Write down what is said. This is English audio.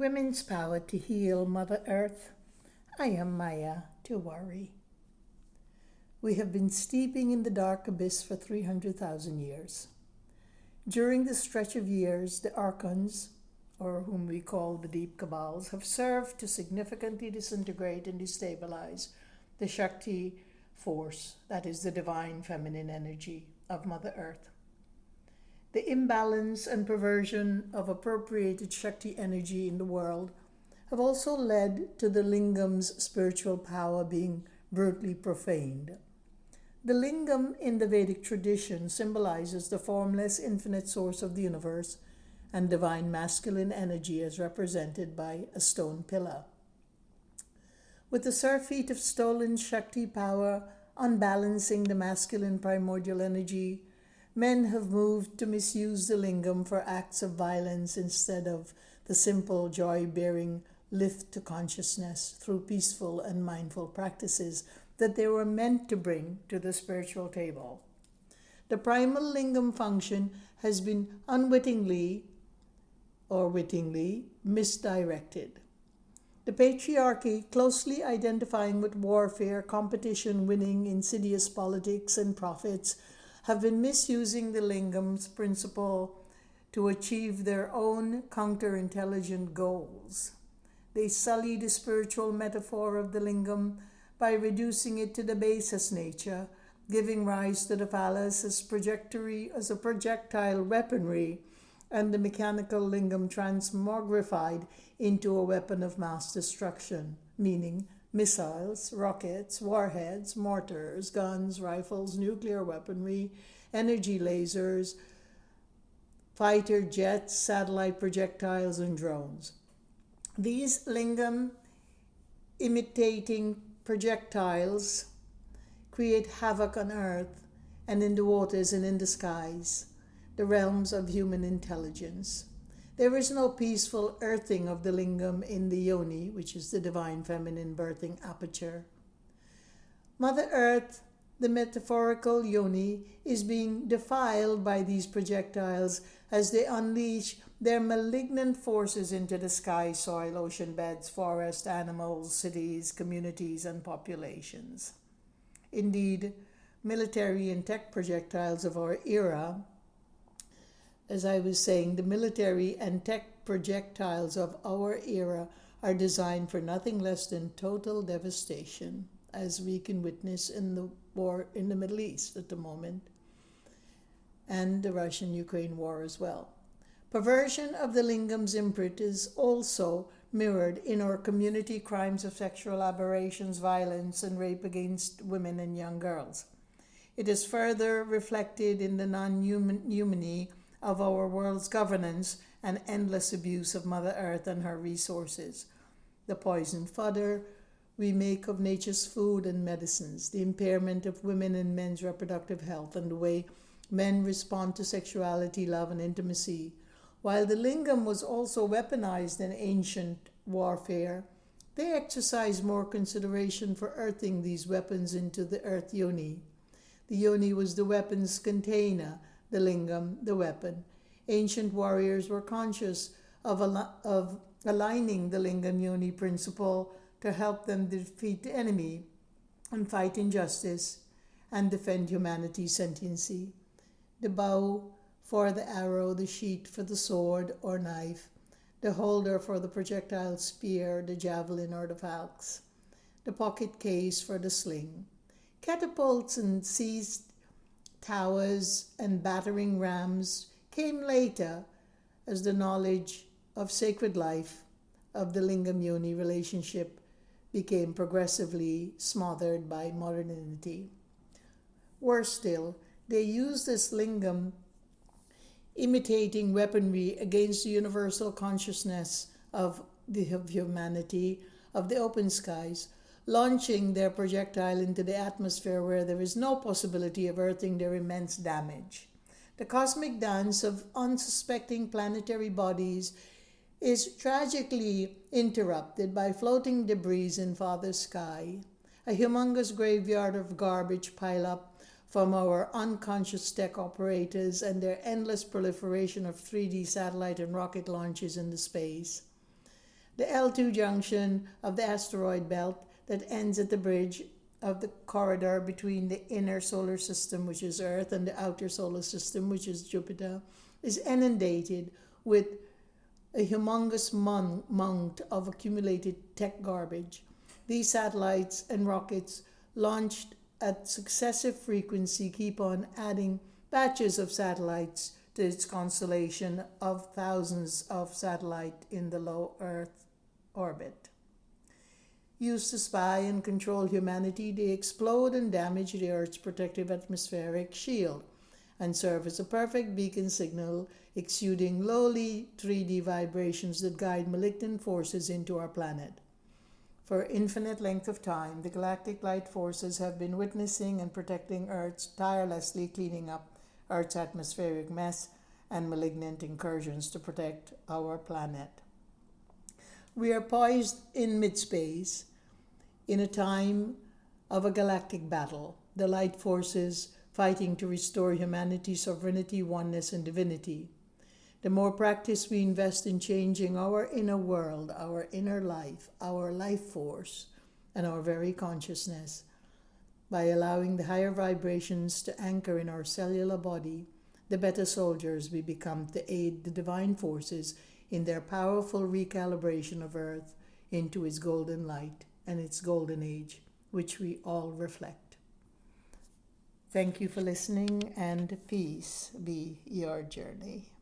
Women's Power to Heal Mother Earth. I am Maya Tiwari. We have been steeping in the dark abyss for 300,000 years. During this stretch of years, the Archons, or whom we call the Deep Cabals, have served to significantly disintegrate and destabilize the Shakti force, that is the divine feminine energy of Mother Earth. The imbalance and perversion of appropriated Shakti energy in the world have also led to the Lingam's spiritual power being brutally profaned. The Lingam in the Vedic tradition symbolizes the formless infinite source of the universe and divine masculine energy as represented by a stone pillar. With the surfeit of stolen Shakti power unbalancing the masculine primordial energy, men have moved to misuse the Lingam for acts of violence instead of the simple joy-bearing lift to consciousness through peaceful and mindful practices that they were meant to bring to the spiritual table. The primal Lingam function has been unwittingly or wittingly misdirected. The patriarchy, closely identifying with warfare, competition, winning, insidious politics, and profits, have been misusing the Lingam's principle to achieve their own counterintelligent goals. They sully the spiritual metaphor of the Lingam by reducing it to the basest nature, giving rise to the phallus as a projectile weaponry, and the mechanical Lingam transmogrified into a weapon of mass destruction, meaning missiles, rockets, warheads, mortars, guns, rifles, nuclear weaponry, energy lasers, fighter jets, satellite projectiles, and drones. These Lingam imitating projectiles create havoc on Earth and in the waters and in the skies, the realms of human intelligence. There is no peaceful earthing of the Lingam in the yoni, which is the divine feminine birthing aperture. Mother Earth, the metaphorical yoni, is being defiled by these projectiles as they unleash their malignant forces into the sky, soil, ocean beds, forests, animals, cities, communities, and populations. Indeed, military and tech projectiles of our era, as I was saying, the military and tech projectiles of our era are designed for nothing less than total devastation, as we can witness in the war in the Middle East at the moment, and the Russian-Ukraine war as well. Perversion of the Lingam's imprint is also mirrored in our community crimes of sexual aberrations, violence, and rape against women and young girls. It is further reflected in the non-humany of our world's governance and endless abuse of Mother Earth and her resources. The poisoned fodder we make of nature's food and medicines, the impairment of women and men's reproductive health, and the way men respond to sexuality, love, and intimacy. While the Lingam was also weaponized in ancient warfare, they exercised more consideration for earthing these weapons into the earth yoni. The yoni was the weapon's container, the Lingam, the weapon. Ancient warriors were conscious of aligning the Lingam yoni principle to help them defeat the enemy and fight injustice and defend humanity's sentiency. The bow for the arrow, the sheath for the sword or knife, the holder for the projectile spear, the javelin or the falx, the pocket case for the sling. Catapults and seized towers and battering rams came later as the knowledge of sacred life of the Lingam-Yoni relationship became progressively smothered by modernity. Worse still, they used this Lingam imitating weaponry against the universal consciousness of humanity, of the open skies, launching their projectile into the atmosphere where there is no possibility of earthing their immense damage. The cosmic dance of unsuspecting planetary bodies is tragically interrupted by floating debris in Father's sky, a humongous graveyard of garbage pile-up from our unconscious tech operators and their endless proliferation of 3D satellite and rocket launches into space. The L2 junction of the asteroid belt that ends at the bridge of the corridor between the inner solar system, which is Earth, and the outer solar system, which is Jupiter, is inundated with a humongous mount of accumulated tech garbage. These satellites and rockets launched at successive frequency keep on adding batches of satellites to its constellation of thousands of satellites in the low Earth orbit. Used to spy and control humanity, they explode and damage the Earth's protective atmospheric shield and serve as a perfect beacon signal exuding lowly 3D vibrations that guide malignant forces into our planet. For infinite length of time, the galactic light forces have been witnessing and protecting Earth, tirelessly cleaning up Earth's atmospheric mess and malignant incursions to protect our planet. We are poised in mid-space in a time of a galactic battle, the light forces fighting to restore humanity's sovereignty, oneness, and divinity. The more practice we invest in changing our inner world, our inner life, our life force, and our very consciousness, by allowing the higher vibrations to anchor in our cellular body, the better soldiers we become to aid the divine forces in their powerful recalibration of Earth into its golden light and its golden age, which we all reflect. Thank you for listening, and peace be your journey.